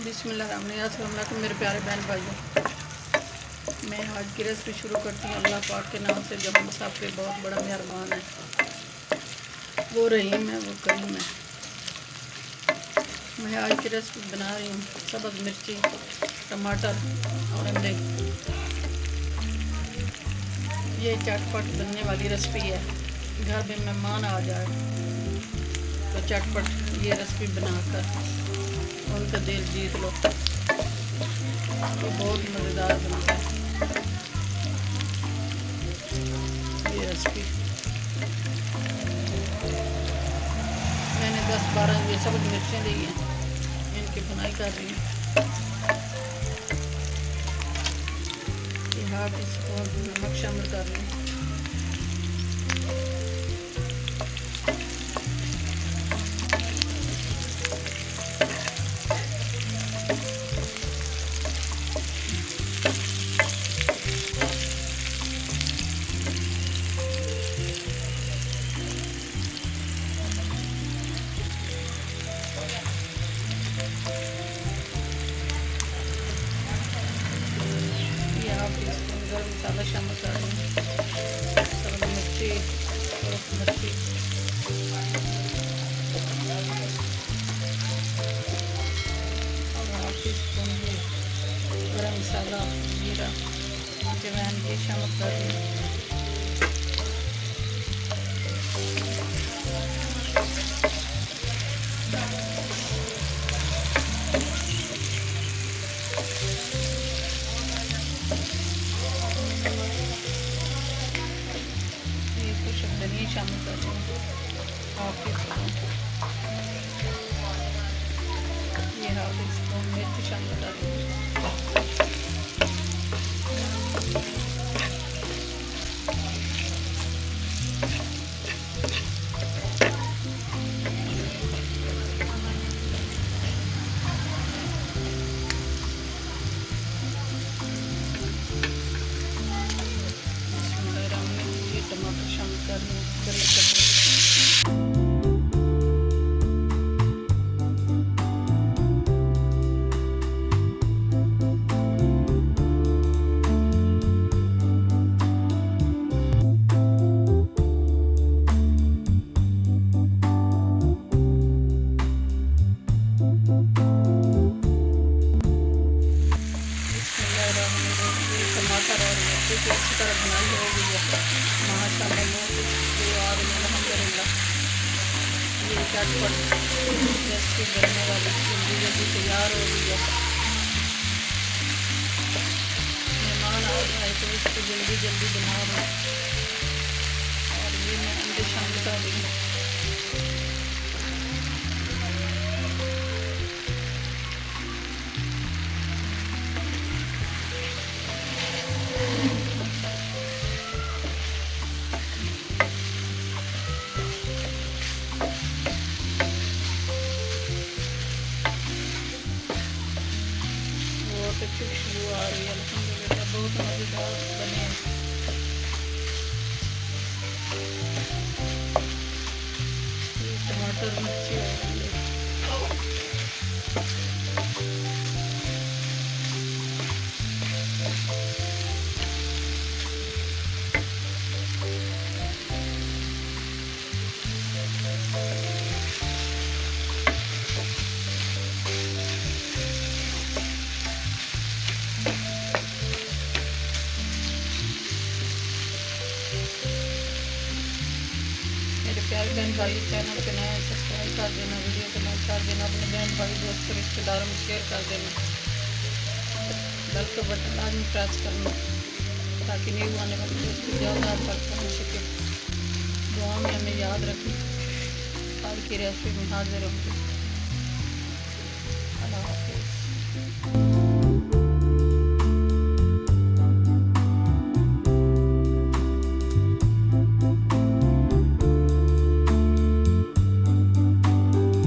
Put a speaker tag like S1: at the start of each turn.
S1: बिस्मिल्लाहिर्रहमानिर्रहीम। मेरे प्यारे बहन भाइयों, मैं आज की रेसिपी शुरू करती हूँ अल्लाह पाक के नाम से, जो हम सब पे बहुत बड़ा मेहरबान है। वो रहीम है, वो करीम है। मैं आज की रेसिपी बना रही हूँ सब्ज़ मिर्ची, टमाटर और अंडे। ये चटपट बनने वाली रेसिपी है। घर में मेहमान आ जाए तो चटपट ये रेसिपी बनाकर उनका दिल जीत लो। तो बहुत मज़ेदार बनता है ये रेसिपी। मैंने 10-12 ये सब्ज़ मिर्चें ली हैं, इनकी बुनाई कर रही हूँ। हाफ टी स्पून नमक शामिल कर रही हूँ। गरम मसाला शामिल कर रही हूँ, सब्ज़ मिर्ची और मिर्ची, और हाफ टी स्पून गरम मसाला, जीरा, अजवाइन ये शामिल कर रही हूँ। धनिया शामिल कर रही हूँ, हाफ टी स्पून। ये हाफ टी स्पून मिर्च शामिल कर रही हूँ। टमाटर शामिल कर रही हूँ। टमाटर और मिर्ची की अच्छी तरह बुनाई हो गई है माशाल्लाह, बहुत आ रही है अल्हम्दुलिल्लाह। ये चटपट रेसिपी बनने वाली जल्दी जल्दी तैयार हो गई है। मेहमान आ जाए तो इसको जल्दी जल्दी बना रही हूँ। और ये मैं अंडे शामिल कर रही हूँ। अच्छी खुशबू आ रही है अल्हम्दुलिल्लाह, बहुत मज़ेदार बने। टमाटर मिर्ची और प्यारे बहन भाई, चैनल पे नए सब्सक्राइब कर देना, वीडियो को लाइक कर देना, अपने बहन भाई दोस्त रिश्तेदारों में शेयर कर देना। बेल का बटन लाजमी प्रेस करना ताकि न्यू आने वाली दोस्तों ज़्यादा आप तक पहुँच सके। दुआ में हमें याद रखें। आज की रेसिपी में हाजिर होंगे।